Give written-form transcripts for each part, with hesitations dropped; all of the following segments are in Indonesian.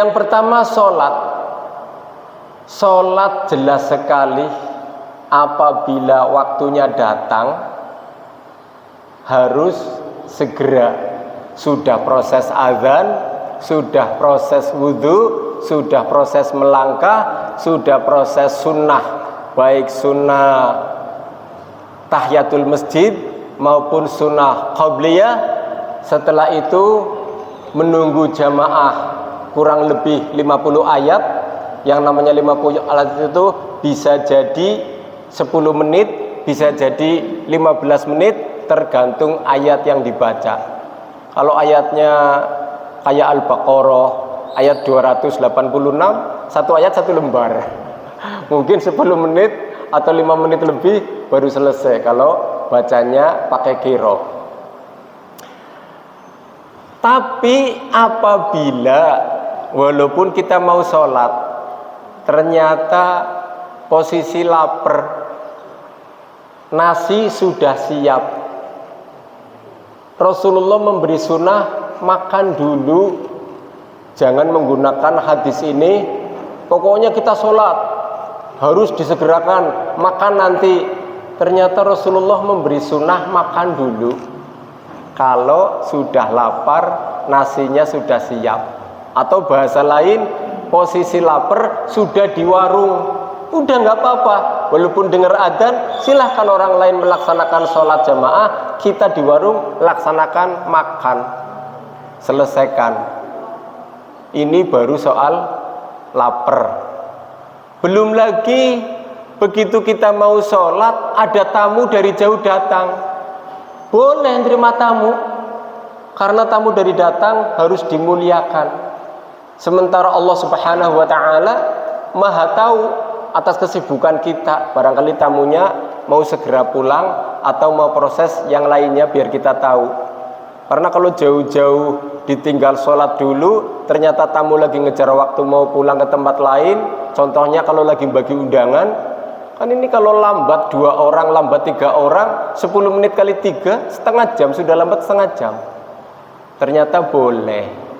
Yang pertama sholat jelas sekali apabila waktunya datang harus segera. Sudah proses azan, sudah proses wudhu, sudah proses melangkah, sudah proses sunnah, baik sunnah tahiyatul masjid maupun sunnah qabliyah. Setelah itu menunggu jamaah kurang lebih 50 ayat. Yang namanya 50 ayat itu bisa jadi 10 menit, bisa jadi 15 menit, tergantung ayat yang dibaca. Kalau ayatnya kayak Al-Baqarah ayat 286, satu ayat satu lembar. Mungkin 10 menit atau 5 menit lebih baru selesai kalau bacanya pakai qiraah. Tapi apabila walaupun kita mau sholat, ternyata posisi lapar, nasi sudah siap, Rasulullah memberi sunnah makan dulu. Jangan menggunakan hadis ini, pokoknya kita sholat harus disegerakan, makan nanti. Ternyata Rasulullah memberi sunnah makan dulu. Kalau sudah lapar, nasinya sudah siap. Atau bahasa lain, posisi lapar sudah di warung, udah nggak apa-apa. Walaupun dengar adzan, silahkan orang lain melaksanakan sholat jamaah, kita di warung laksanakan makan, selesaikan. Ini baru soal lapar. Belum lagi begitu kita mau sholat, ada tamu dari jauh datang, boleh terima tamu, karena tamu dari datang harus dimuliakan. Sementara Allah Subhanahu wa ta'ala maha tahu atas kesibukan kita. Barangkali tamunya mau segera pulang atau mau proses yang lainnya biar kita tahu. Karena kalau jauh-jauh ditinggal sholat dulu, ternyata tamu lagi ngejar waktu mau pulang ke tempat lain. Contohnya kalau lagi bagi undangan, kan ini kalau lambat 2 orang, lambat 3 orang, 10 menit kali 3, setengah jam, sudah lambat setengah jam. Ternyata boleh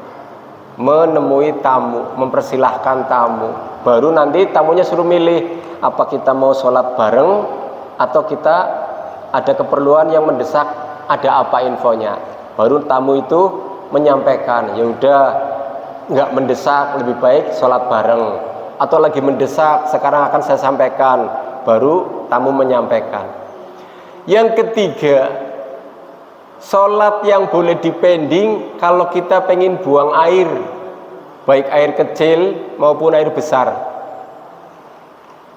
menemui tamu, mempersilahkan tamu. Baru nanti tamunya suruh milih, apa kita mau sholat bareng atau kita ada keperluan yang mendesak, ada apa infonya. Baru tamu itu menyampaikan, ya udah nggak mendesak, lebih baik sholat bareng. Atau lagi mendesak, sekarang akan saya sampaikan. Baru tamu menyampaikan. Yang ketiga, sholat yang boleh dipending kalau kita pengen buang air, baik air kecil maupun air besar,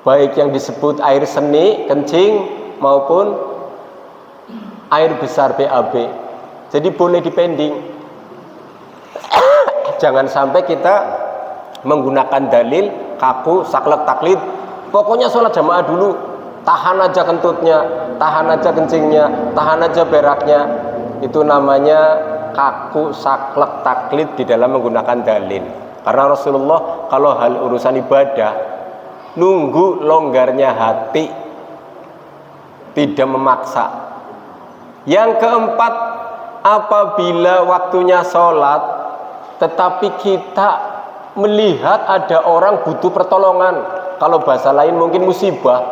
baik yang disebut air seni, kencing, maupun air besar BAB. Jadi boleh dipending. Jangan sampai kita menggunakan dalil kaku, saklek, taklid. Pokoknya sholat jamaah dulu, tahan aja kentutnya, tahan aja kencingnya, tahan aja beraknya. Itu namanya kaku, saklek, taklid di dalam menggunakan dalil. Karena Rasulullah kalau hal urusan ibadah nunggu longgarnya hati, tidak memaksa. Yang keempat, apabila waktunya sholat tetapi kita melihat ada orang butuh pertolongan, kalau bahasa lain mungkin musibah.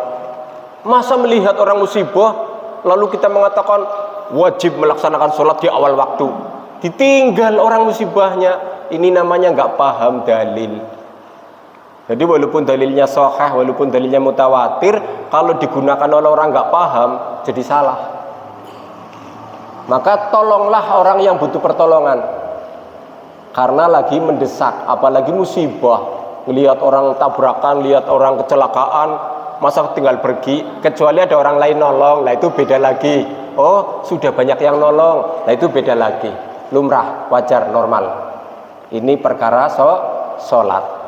Masa melihat orang musibah lalu kita mengatakan wajib melaksanakan sholat di awal waktu, ditinggal orang musibahnya? Ini namanya nggak paham dalil. Jadi walaupun dalilnya sahih, walaupun dalilnya mutawatir, kalau digunakan oleh orang nggak paham jadi salah. Maka tolonglah orang yang butuh pertolongan, karena lagi mendesak, apalagi musibah. Melihat orang tabrakan, lihat orang kecelakaan, masa tinggal pergi, kecuali ada orang lain nolong, nah itu beda lagi. Oh, sudah banyak yang nolong, nah itu beda lagi. Lumrah, wajar, normal. Ini perkara sholat.